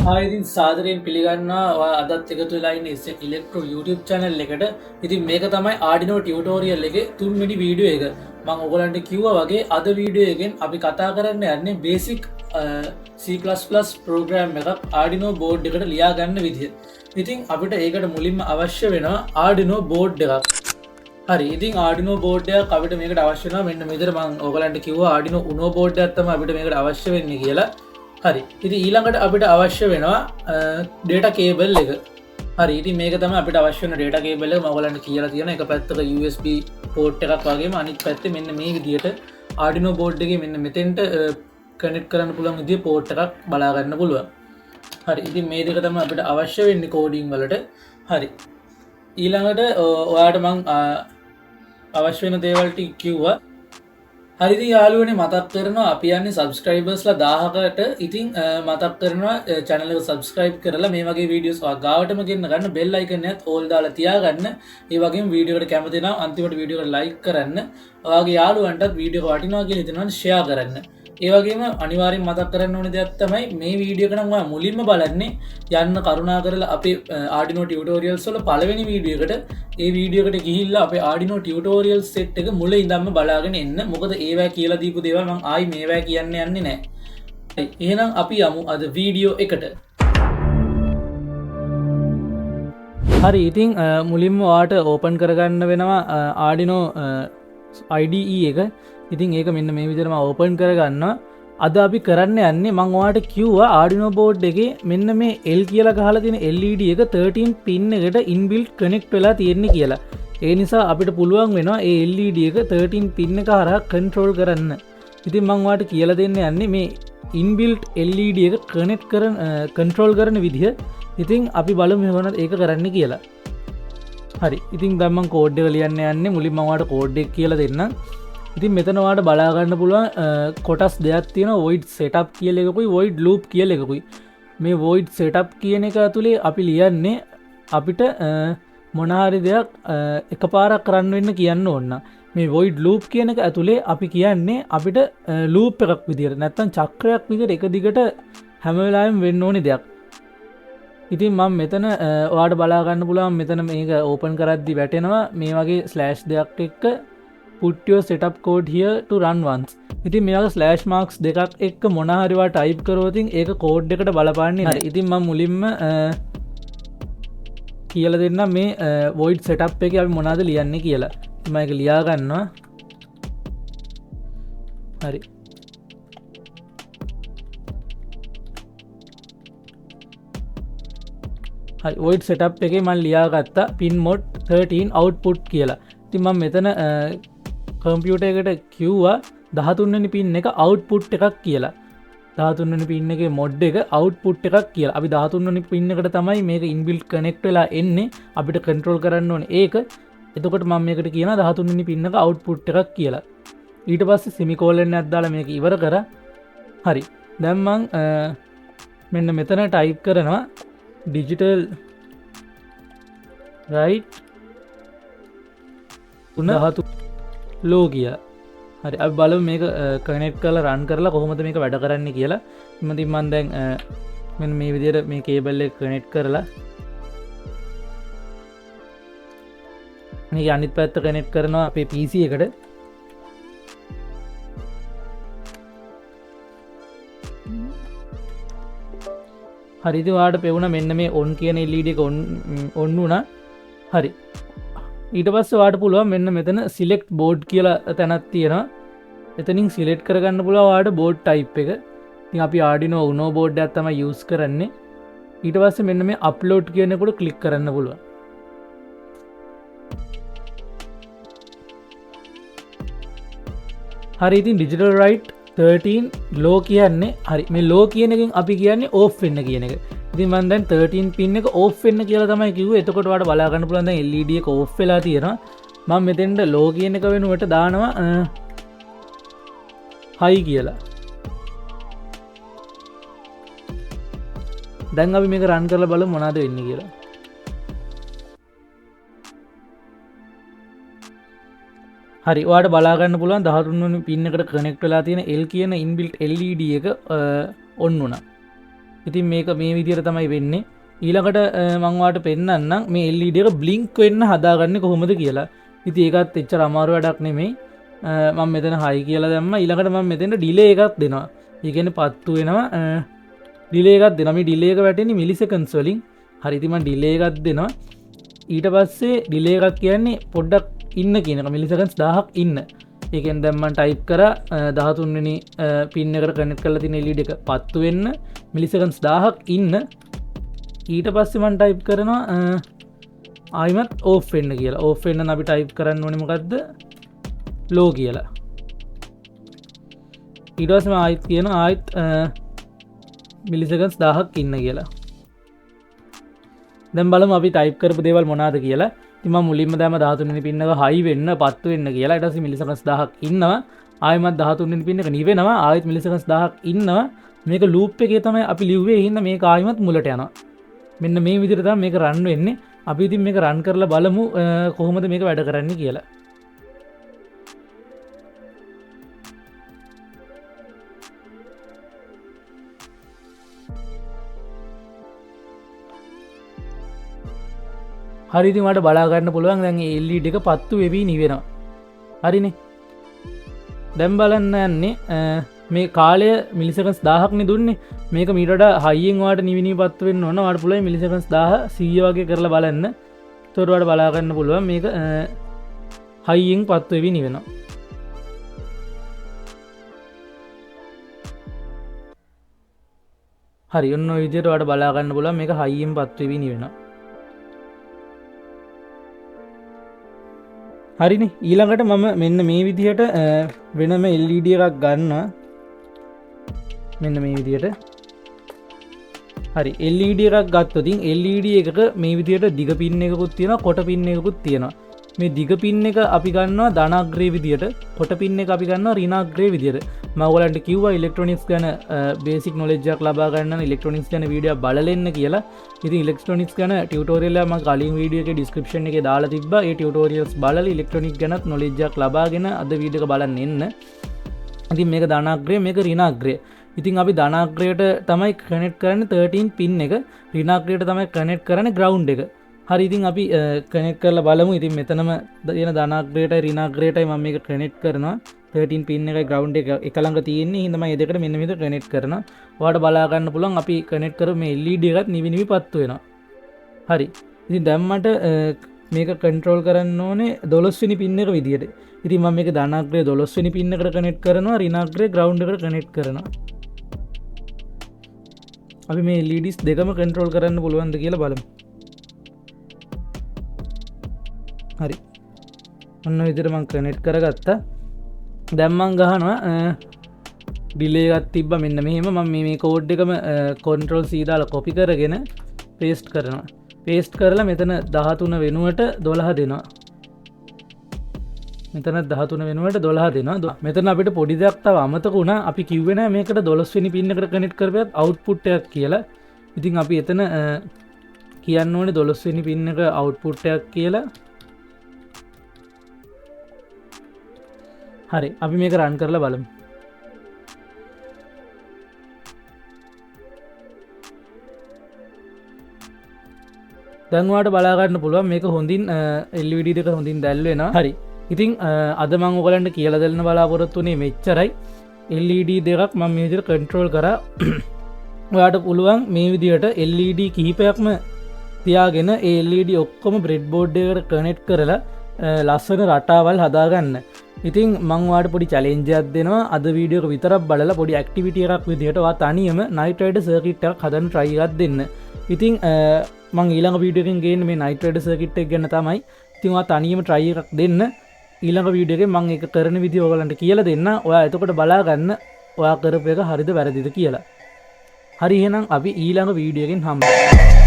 ආයිතින් සාදරයෙන් පිළිගන්නවා අදත් එකතු වෙලා ඉන්න ඉලෙක්ට්‍රෝ YouTube channel එකට. ඉතින් මේක තමයි Arduino tutorial එකේ තුන්වෙනි වීඩියෝ එක. මම ඔයගලන්ට කිව්වා වගේ අද වීඩියෝ එකෙන් අපි කතා කරන්න යන්නේ basic C++ program එකක් Arduino board එකට ලියා ගන්න විදිහ. ඉතින් අපිට ඒකට මුලින්ම අවශ්‍ය වෙනවා Arduino board එකක්. හරි ඉතින් Arduino board එකක් අපිට මේකට අවශ්‍ය වෙනවා. මෙන්න මෙතන මම ඔයගලන්ට කිව්වා Arduino Uno board එකක් තමයි අපිට මේකට අවශ්‍ය වෙන්නේ කියලා. හරි ඉති ඊළඟට අපිට අවශ්‍ය වෙනවා ඩේට කේබල් එක. හරි ඉති මේක තම අපිට අවශ්‍යන ඩේට කේබල මගලන්න කියලා තියෙන එක පැත්තක USB පෝට් එකක් වගේ අනිත් පැත්ත මෙන්න මේ විදියට Arduino බෝඩ් එක මෙන්න මෙතෙන්ට කනෙට් කරන්න පුළුවන් විදිය පෝට් එකක් බලාගන්න පුළුවන්. හරි ඉති මේ දෙක තම අපිට අවශ්‍ය වෙන්නේ කෝඩිං වලට. හරි ඊළඟට ඔයාට මං අවශ්‍ය වෙන දේවල්ටි කිව්වා. හරිදි යාලුවනේ මතක් කරනවා අපි යන්නේ සබස්ක්‍රයිබර්ස්ලා 1000කට. ඉතින් මතක් කරනවා channel එක subscribe කරලා මේ වගේ videos ගාවටම ගෙන්න ගන්න bell icon එකත් all දාලා තියාගන්න. ඒ වගේම වීඩියෝ එකට කැමති නම් අන්තිමට වීඩියෝ එක like කරන්න. ඔයාගේ යාළුවන්ටත් වීඩියෝ එක වටිනවා කියලා හිතනවා share කරන්න. ඒ වගේම අනිවාර්යෙන් මතක් කරන්න ඕනේ දෙයක් තමයි මේ වීඩියෝ එක නම් ඔයා මුලින්ම බලන්නේ යන්න කරුණා කරලා අපේ Arduino tutorials වල පළවෙනි වීඩියෝ එකට ඒ වීඩියෝ එකට ගිහිල්ලා අපේ Arduino tutorials set එක මුල ඉඳන්ම බලාගෙන එන්න. මොකද ඒවා කියලා දීපු දේවල් මම ආයි මේවා කියන්න යන්නේ නැහැ. එහෙනම් අපි යමු අද වීඩියෝ එකට. හරි ඉතින් මුලින්ම ඔයාට ඕපන් කරගන්න වෙනවා Arduino IDE එක. ඉතින් ඒක මෙන්න මේ විදිහටම ඕපන් කරගන්න. අද අපි කරන්න යන්නේ මම ඔයාලට කිව්වා Arduino board එකේ මෙන්න මේ L කියලා ගහලා තියෙන LED එක 13 pin එකට inbuilt connect වෙලා තියෙන්නේ කියලා. ඒ නිසා අපිට පුළුවන් වෙනවා ඒ LED එක 13 pin එක හරහා control කරන්න. ඉතින් මම ඔයාලට කියලා දෙන්න යන්නේ මේ inbuilt LED එක connect කරන control කරන විදිහ. ඉතින් අපි බලමු මොනවද ඒක කරන්න කියලා. හරි ඉතින් දැන් මම කෝඩ් එක ලියන්න යන්නේ. මුලින්ම මම ඔයාලට කෝඩ් එක කියලා දෙන්නම්. ඉතින් මෙතන ඔයාලට බලා ගන්න පුළුවන් කොටස් දෙකක් තියෙනවා void setup කියලා එකකුයි void loop කියලා එකකුයි. මේ void setup කියන එක ඇතුලේ අපි ලියන්නේ අපිට මොන හරි දෙයක් එකපාරක් කරන්න වෙන්න කියන්න ඕන. මේ void loop කියන එක ඇතුලේ අපි කියන්නේ අපිට loop එකක් විදියට නැත්නම් චක්‍රයක් විදියට එක දිගට හැම වෙලාවෙම වෙන්න ඕනේ දෙයක්. ඉතින් මම මෙතන ඔයාලට බලා ගන්න පුළුවන් මෙතන මේක ඕපන් කරද්දි වැටෙනවා මේ වගේ ස්ලෑෂ් දෙයක් එක්ක put your setup code here to run once. ඉතින් මේ වගේ ස්ලෑෂ් මාක්ස් දෙකක් එක්ක මොන හරි වා ටයිප් කරොත් ඒක කෝඩ් එකට බලපාන්නේ නැහැ. ඉතින් මම මුලින්ම කියලා දෙන්නම් මේ void setup එකේ අපි මොනවද ලියන්නේ කියලා. මම ඒක ලියා ගන්නවා. හරි. හරි void setup එකේ මම ලියාගත්තා pin mode 13 output කියලා. ඉතින් මම මෙතන කම්පියුටර් එකට කිව්වා 13 වෙනි පින් එක අවුට්පුට් එකක් කියලා. 13 වෙනි පින් එකේ මොඩ් එක අවුට්පුට් එකක් කියලා. අපි 13 වෙනි පින් එකට තමයි මේක ඉන්බිල්ට් කනෙක්ට් වෙලා එන්නේ. අපිට කන්ට්‍රෝල් කරන්න ඕනේ ඒක. එතකොට මම මේකට කියනවා 13 වෙනි පින් එක අවුට්පුට් එකක් කියලා. ඊට පස්සේ සෙමිකෝලන් එකක් දාලා මේක ඉවර කරා. හරි. දැන් මම මෙන්න මෙතන ටයිප් කරනවා digital right 13 ලෝ කියා. හරි අපි බලමු මේක කනෙක්ට් කරලා රන් කරලා කොහොමද මේක වැඩ කරන්නේ කියලා. ඉතින් මම දැන් මෙන්න මේ විදිහට මේ කේබල් එක කනෙක්ට් කරලා මේක අනිත් පැත්ත කනෙක්ට් කරනවා අපේ PC එකට. හරි ඉතින් ඔයාලට පෙවුණා මෙන්න මේ on කියන LED එක on වුණා. හරි ඊට පස්සේ ඔයාලට පුළුවන් මෙන්න මෙතන select board කියලා තැනක් තියෙනවා. එතනින් select කරගන්න පුළුවන් ඔයාලට board type එක. ඉතින් අපි Arduino Uno board එකක් තමයි use කරන්නේ. ඊට පස්සේ මෙන්න මේ upload කියන එකට click කරන්න පුළුවන්. හරි ඉතින් digital right 13 low කියන්නේ හරි මේ low කියන එකෙන් අපි කියන්නේ off වෙන්න කියන එක. ඉතින් මම දැන් 13 pin එක off වෙන්න කියලා තමයි කිව්වේ. එතකොට ඔයාලට බලා ගන්න පුළුවන් දැන් LED එක off වෙලා තියෙනවා. මම මෙතෙන්ට low කියන එක වෙනුවට දානවා high කියලා. දැන් අපි මේක run කරලා බලමු මොනවද වෙන්නේ කියලා. හරි ඔයාලට බලා ගන්න පුළුවන් 13 වෙනි පින් එකට කනෙක්ට් වෙලා තියෙන L කියන ඉන්බිල්ට් LED එක ඔන් වුණා. ඉතින් මේක මේ විදිහට තමයි වෙන්නේ. ඊළඟට මම ඔයාලට පෙන්නන්නම් මේ LED එක බ්ලින්ක් වෙන්න හදාගන්නේ කොහොමද කියලා. ඉතින් ඒකත් එච්චර අමාරු වැඩක් නෙමෙයි. මම මෙතන හයි කියලා දැම්මා. ඊළඟට මම මෙතන ඩිලේ එකක් දෙනවා. ඒ කියන්නේ පත්තු වෙනවා ඩිලේ එකක් දෙනවා. මේ ඩිලේ එක වැටෙන්නේ මිලිසෙකන්ඩ්ස් වලින්. හරි ඉතින් මම ඩිලේ එකක් දෙනවා. ඊට පස්සේ ඩිලේ එකක් කියන්නේ පොඩ්ඩක් ඉන්න කියන එක මිලිසෙකන්ඩ්ස් 1000ක් ඉන්න. ඒ කියන්නේ දැන් මම ටයිප් කරා 13 වෙනි පින් එකට කනෙක්ට් කරලා තියෙන LED එක පත්තු වෙන්න මිලිසෙකන්ඩ්ස් 1000ක් ඉන්න. ඊට පස්සේ මම ටයිප් කරනවා ආයිමත් ඕෆ් වෙන්න කියලා. ඕෆ් වෙන්න නම් අපි ටයිප් කරන්න ඕනේ මොකද්ද? ලෝ කියලා. ඊට පස්සේ මම ආයිත් කියනවා ආයිත් මිලිසෙකන්ඩ්ස් 1000ක් ඉන්න කියලා. දැන් බලමු අපි ටයිප් කරපු දේවල් මොනවාද කියලා. ඉතින් මම මුලින්ම දැම්ම 13 වෙනි පින් එක හයි වෙන්න පත්තු වෙන්න කියලා. ඊට පස්සේ මිලිසෙකන්ඩ්ස් 1000ක් ඉන්නවා. ආයිමත් 13 වෙනි පින් එක නිවෙනවා. ආයිත් මිලිසෙකන්ඩ්ස් 1000ක් ඉන්නවා. මේක ලූප් එකේ තමයි අපි ලිව්වේ. හින්දා මේක ආයිමත් මුලට යනවා. මෙන්න මේ විදිහට තමයි මේක රන් වෙන්නේ. අපි ඉතින් මේක රන් කරලා බලමු කොහොමද මේක වැඩ කරන්නේ කියලා. හරි ඉතින් ඔයාලට බලා ගන්න පුළුවන් දැන් මේ LED එක පත්තු වෙවි නිවෙනවා. හරිනේ. දැන් බලන්න යන්නේ මේ කාලය මිලිසෙකන්ඩ්ස් 1000ක් නේ දුන්නේ. මේක මීට වඩා හයියෙන් ඔයාලට නිවි පත්තු වෙන්න ඕන. ඔයාලට පුළුවන් මිලිසෙකන්ඩ්ස් 1000 100 වගේ කරලා බලන්න. ඒතකොට ඔයාලට බලා ගන්න පුළුවන් මේක හයියෙන් පත්තු වෙවි නිවෙනවා. හරි ඔන්න ඔය විදිහට ඔයාලට බලා ගන්න පුළුවන් මේක හයියෙන් පත්තු වෙවි නිවෙනවා. හරිනේ ඊළඟට මම මෙන්න මේ විදිහට වෙනම LED එකක් ගන්නවා. මෙන්න මේ විදිහට. හරි LED එකක් ගත්තොත් LED එකක මේ විදිහට දිග පින් එකකුත් තියෙනවා කොට පින් එකකුත් තියෙනවා. මේ දිග පින් එක අපි ගන්නවා ධනාග්‍රේ විදිහට, කොට පින් එක අපි ගන්නවා ඍණාග්‍රේ විදිහට. මම ඔයගලන්ට කිව්වා ඉලෙක්ට්‍රොනික්ස් ගැන බේසික් නොලෙජ් එකක් ලබා ගන්න නම් ඉලෙක්ට්‍රොනික්ස් ගැන වීඩියෝ බලලා එන්න කියලා. ඉතින් ඉලෙක්ට්‍රොනික්ස් ගැන ටියුටෝරියල් එක මම කලින් වීඩියෝ එකේ ඩිස්ක්‍රිප්ෂන් එකේ දාලා තිබ්බා. ඒ ටියුටෝරියල්ස් බලලා ඉලෙක්ට්‍රොනික්ස් ගැනත් නොලෙජ් එකක් ලබාගෙන අද වීඩියෝ එක බලන්න එන්න. ඉතින් මේක ධනාග්‍රේ මේක ඍණාග්‍රේ. ඉතින් අපි ධනාග්‍රයට තමයි කනෙක්ට් කරන්නේ 13 පින් එක. ඍණාග්‍රයට තමයි කනෙක්ට් කරන්නේ ග්‍රවුන්ඩ් එක. හරි ඉතින් අපි කනෙක්ට් කරලා බලමු. ඉතින් මෙතනම තියෙන ධනාග්‍රයටයි ඍණාග්‍රයටයි මම මේක කනෙක්ට් කරනවා. 13 පින් එකයි ග්‍රවුන්ඩ් එක එක ළඟ තියෙන්නේ. හින්දා මම මේ දෙකට මෙන්න මෙහෙම කනෙක්ට් කරනවා. ඔයාලට බලා ගන්න පුළුවන් අපි කනෙක්ට් කරපු මේ LED එකත් නිවි නිවි පත්තු වෙනවා. හරි. ඉතින් දැන් මට මේක කන්ට්‍රෝල් කරන්න ඕනේ 12 වෙනි පින් එක විදියට. ඉතින් මම මේක ධනාග්‍රය 12 වෙනි පින් එකට කනෙක්ට් කරනවා. ඍණාග්‍රය ග්‍රවුන්ඩ් එකට කනෙක්ට් කරනවා. අපි මේ LEDs දෙකම කන්ට්‍රෝල් කරන්න පුළුවන්ද කියලා බලමු. හරි ඔන්න විදිහට මම කනෙක්ට් කරගත්තා. දැන් මම ගහනවා ඩිලේ එකක් තිබ්බා මෙන්න මෙහෙම. මම මේ කෝඩ් එකම control C දාලා copy කරගෙන paste කරනවා. paste කරලා මෙතන 13 වෙනුවට 12 දෙනවා. මෙතන 13 වෙනුවට 12 දෙනවා. මෙතන අපිට පොඩි දෙයක් තව අමතක වුණා. අපි කිව්වේ නෑ මේකට 12 වෙනි පින් එකට කනෙක්ට් කරපියත් output එකක් කියලා. ඉතින් අපි එතන කියන්න ඕනේ 12 වෙනි පින් එක output එකක් කියලා. හරි අපි මේක රන් කරලා බලමු. දැන් ඔයාලට බලා ගන්න පුළුවන් මේක හොඳින් LED දෙක හොඳින් දැල් වෙනවා. හරි. ඉතින් අද මම ඔයගලන්ට කියලා දෙන්න බලාපොරොත්තු වෙන්නේ මෙච්චරයි. LED දෙකක් මම මේ විදිහට කන්ට්‍රෝල් කරා. ඔයාලට පුළුවන් මේ විදිහට LED කිහිපයක්ම තියාගෙන ඒ LED ඔක්කොම බ්‍රෙඩ් බෝඩ් එකකට කනෙක්ට් කරලා ලස්සන රටාවල් හදාගන්න. ඉතින් මං ඔයාලට පොඩි චැලෙන්ජ් එකක් දෙනවා. අද වීඩියෝ එක විතරක් බලලා පොඩි ඇක්ටිවිටි එකක් විදිහට ඔයා තනියම නයිට් රයිඩර් සර්කිට් එකක් හදන්න try එකක් දෙන්න. ඉතින් මං ඊළඟ වීඩියෝ එකෙන් ගේන්නේ මේ නයිට් රයිඩර් සර්කිට් එක ගැන තමයි. ඉතින් ඔයා තනියම try එකක් දෙන්න. ඊළඟ වීඩියෝ එකෙන් මං ඒක කරන විදිහ ඔයගලන්ට කියලා දෙන්න. ඔයා එතකොට බලා ගන්න ඔයා කරපු එක හරිද වැරදිද කියලා. හරි එහෙනම් අපි ඊළඟ වීඩියෝ එකෙන් හම්බෙමු.